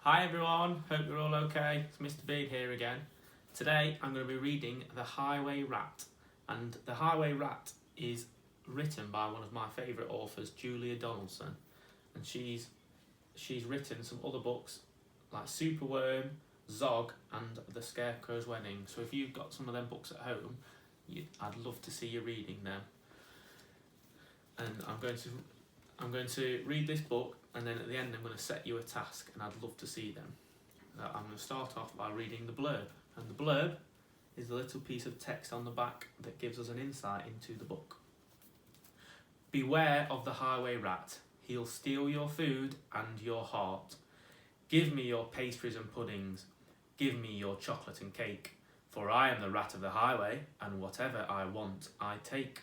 Hi everyone, hope you're all okay. It's Mr. Bede here again. Today I'm going to be reading The Highway Rat, and The Highway Rat is written by one of my favourite authors, Julia Donaldson, and she's written some other books like Superworm, Zog and The Scarecrow's Wedding. So if you've got some of them books at home, I'd love to see you reading them. And I'm going to read this book, and then at the end I'm going to set you a task, and I'd love to see them. I'm going to start off by reading the blurb, and the blurb is a little piece of text on the back that gives us an insight into the book. Beware of the highway rat. He'll steal your food and your heart. Give me your pastries and puddings. Give me your chocolate and cake. For I am the rat of the highway, and whatever I want, I take.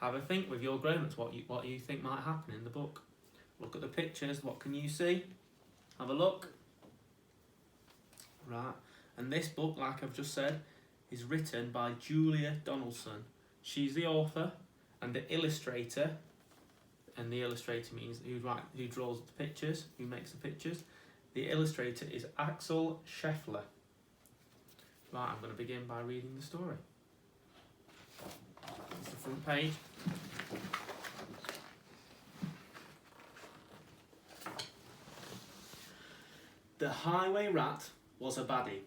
Have a think with your grown-ups what you think might happen in the book. Look at the pictures. What can you see? Have a look. Right. And this book, like I've just said, is written by Julia Donaldson. She's the author and the illustrator. And the illustrator means who draws the pictures, who makes the pictures. The illustrator is Axel Scheffler. Right, I'm going to begin by reading the story. That's the front page. The highway rat was a baddie.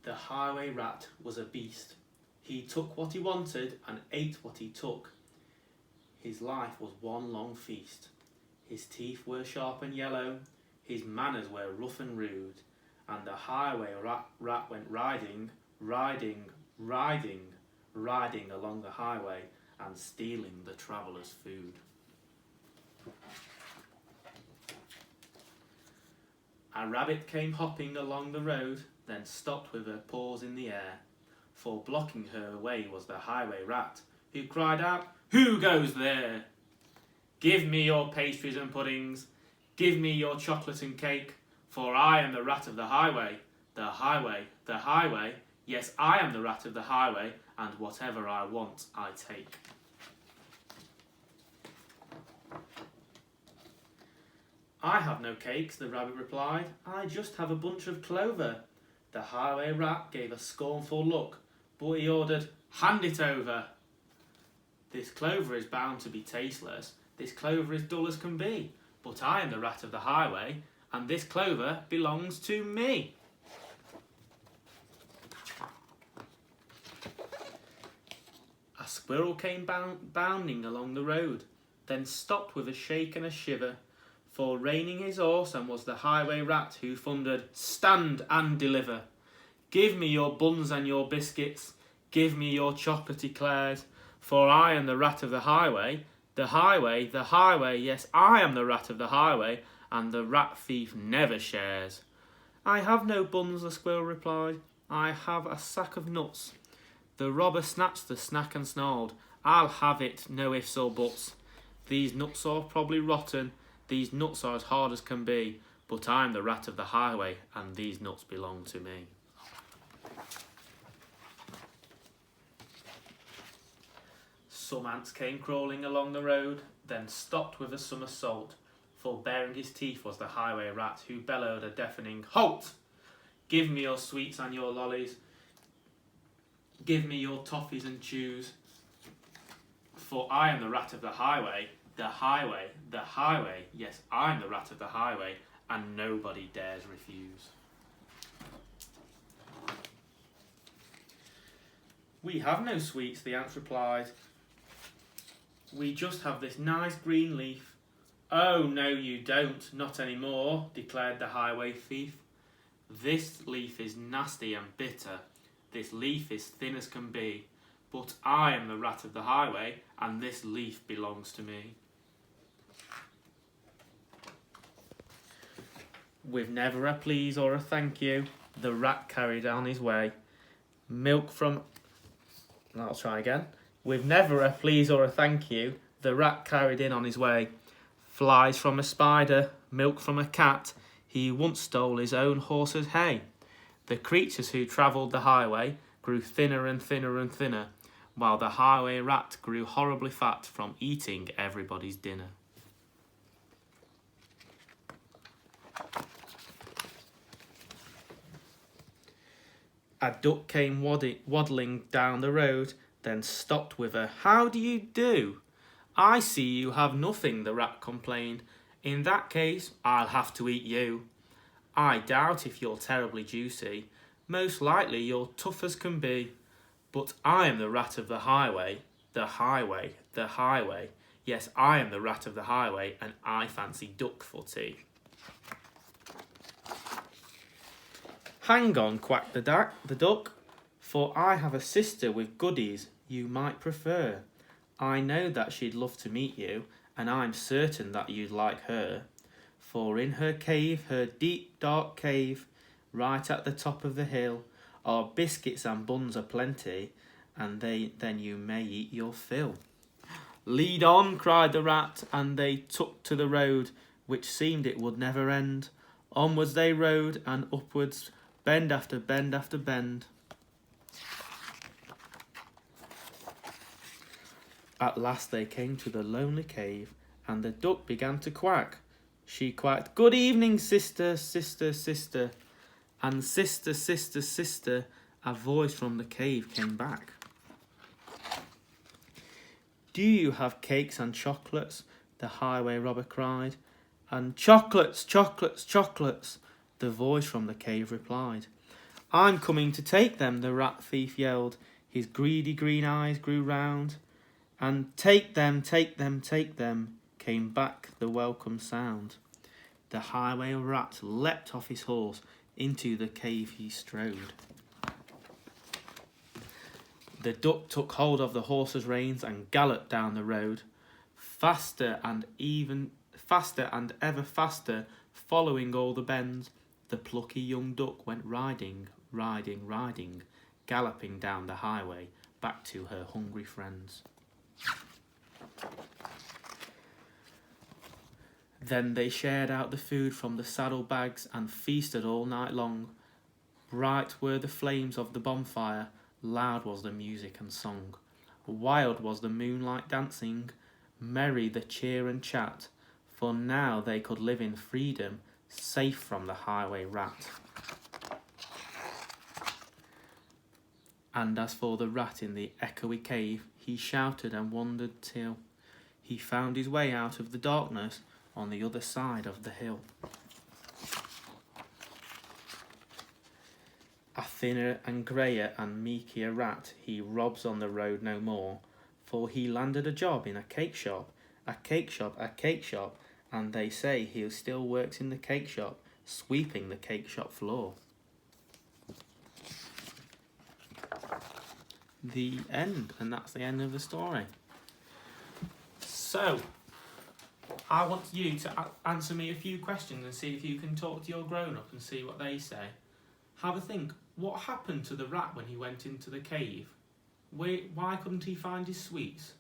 The highway rat was a beast. He took what he wanted and ate what he took. His life was one long feast. His teeth were sharp and yellow. His manners were rough and rude. And the highway rat went riding along the highway and stealing the travellers' food. A rabbit came hopping along the road, then stopped with her paws in the air. For blocking her way was the highway rat, who cried out, "Who goes there? Give me your pastries and puddings, give me your chocolate and cake, for I am the rat of the highway, the highway, the highway, yes, I am the rat of the highway, and whatever I want, I take." "I have no cakes," the rabbit replied. "I just have a bunch of clover." The highway rat gave a scornful look, but he ordered, "Hand it over." "This clover is bound to be tasteless. This clover is dull as can be. But I am the rat of the highway, and this clover belongs to me." A squirrel came bounding along the road, then stopped with a shake and a shiver, for reining his horse and was the highway rat, who thundered, "Stand and deliver. Give me your buns and your biscuits, give me your chocolate eclairs, for I am the rat of the highway, the highway, the highway, yes, I am the rat of the highway, and the rat thief never shares." "I have no buns," the squirrel replied, "I have a sack of nuts." The robber snatched the snack and snarled, "I'll have it, no ifs or buts. These nuts are probably rotten, these nuts are as hard as can be, but I'm the rat of the highway, and these nuts belong to me." Some ants came crawling along the road, then stopped with a somersault, for baring his teeth was the highway rat, who bellowed a deafening, "Halt! Give me your sweets and your lollies, give me your toffees and chews, for I am the rat of the highway, the highway, the highway, yes, I'm the rat of the highway, and nobody dares refuse." "We have no sweets," the ants replied. "We just have this nice green leaf." "Oh, no you don't, not anymore," declared the highway thief. "This leaf is nasty and bitter. This leaf is thin as can be. But I am the rat of the highway, and this leaf belongs to me." With never a please or a thank you, the rat carried on his way. With never a please or a thank you, the rat carried on his way. Flies from a spider, milk from a cat, he once stole his own horse's hay. The creatures who travelled the highway grew thinner and thinner and thinner, while the highway rat grew horribly fat from eating everybody's dinner. A duck came waddling down the road, then stopped with a "How do you do?" "I see you have nothing," the rat complained. "In that case, I'll have to eat you." "I doubt if you're terribly juicy. Most likely you're tough as can be. But I am the rat of the highway, the highway, the highway. Yes, I am the rat of the highway, and I fancy duck for tea." "Hang on," quacked the duck, "for I have a sister with goodies you might prefer. I know that she'd love to meet you, and I'm certain that you'd like her. For in her cave, her deep dark cave, right at the top of the hill, are biscuits and buns aplenty, and then you may eat your fill." "Lead on," cried the rat, and they took to the road, which seemed it would never end. Onwards they rode, and upwards, bend after bend after bend. At last they came to the lonely cave, and the duck began to quack. She quacked, "Good evening, sister, sister, sister." And sister, sister, sister, a voice from the cave came back. "Do you have cakes and chocolates?" the highway robber cried. And "Chocolates, chocolates, chocolates," the voice from the cave replied. "I'm coming to take them," the rat thief yelled. His greedy green eyes grew round. And "Take them, take them, take them," came back the welcome sound. The highway rat leapt off his horse, into the cave he strode. The duck took hold of the horse's reins and galloped down the road, faster and ever faster, following all the bends. The plucky young duck went riding, riding, riding, galloping down the highway, back to her hungry friends. Then they shared out the food from the saddlebags and feasted all night long. Bright were the flames of the bonfire, loud was the music and song. Wild was the moonlight dancing, merry the cheer and chat, for now they could live in freedom, safe from the highway rat. And as for the rat in the echoey cave, he shouted and wandered till he found his way out of the darkness on the other side of the hill. A thinner and greyer and meeker rat he robs on the road no more, for he landed a job in a cake shop, a cake shop, a cake shop, and they say he still works in the cake shop, sweeping the cake shop floor. The end, and that's the end of the story. So, I want you to answer me a few questions and see if you can talk to your grown-up and see what they say. Have a think. What happened to the rat when he went into the cave? Why couldn't he find his sweets?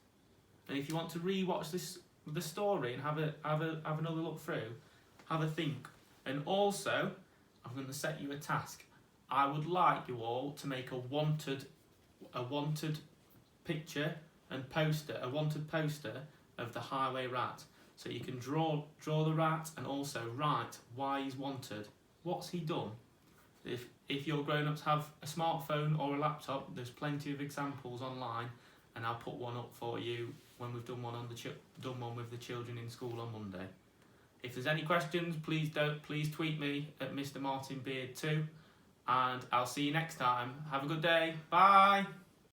And if you want to re-watch the story and have another look through, have a think. And also, I'm going to set you a task. I would like you all to make a wanted picture and poster, a wanted poster of the highway rat. So you can draw the rat and also write why he's wanted. What's he done? If your grown-ups have a smartphone or a laptop, there's plenty of examples online, and I'll put one up for you when we've done one with the children in school on Monday. If there's any questions, please tweet me at Mr. Martin Beard 2, and I'll see you next time. Have a good day. Bye.